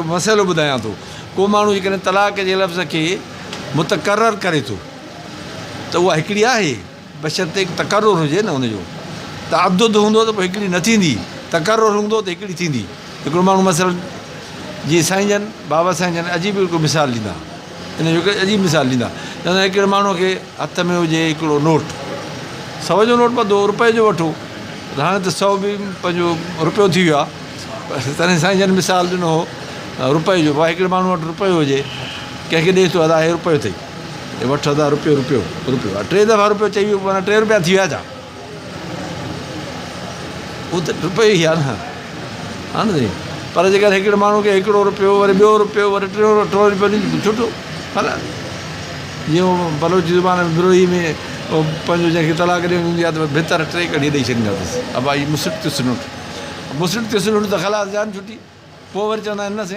मसइलो ॿुधायां थो। को माण्हू जेकॾहिं तलाक जे लफ़्ज़ खे मुतक़रर करे थो त उहा हिकिड़ी आहे, बशर्ते तक़रर हुजे न हुनजो। तअद्दुद हूंदो त पोइ हिकिड़ी न थींदी, तक़रर हूंदो त हिकिड़ी थींदी। हिकिड़ो माण्हू मसइलो जीअं साईं जन बाबा साईं जन अजीब हिकिड़ो मिसाल ॾींदा, इन जो हिकिड़ी अजीब मिसाल ॾींदा। चवंदा हिकिड़े माण्हूअ खे हथ में हुजे हिकिड़ो नोट, 100 जो नोट पधो, रुपए जो वठो, त हाणे त 100 बि पंहिंजो रुपयो थी वियो आहे। तॾहिं साईं जन मिसाल ॾिनो हो रुपए जो। भाई हिकिड़े माण्हू वटि रुपयो हुजे, कंहिंखे ॾिए थो, अदा हे रुपयो अथई, हे वठि अदा रुपयो रुपयो रुपयो, 3 दफ़ा रुपयो चई वियो, माना 3 रुपया थी विया छा? उहो त रुपयो ई आहे न, हा न साईं। पर जेकर हिकिड़े माण्हू खे हिकिड़ो रुपयो, वरी ॿियो रुपयो, वरी टियों रुपयो ॾींदी, छुटो हल। जीअं बलोच ज़ुबान में बिरोही में पंहिंजो जंहिंखे तलाक ॾियणी हूंदी आहे त भितर 3 कढी ॾेई छॾींदा अथसि। अब आई मुसिट सुनूट, मुसिट सुनूट त ख़लास जान छुटी। पोइ वरी चवंदा आहिनि न साईं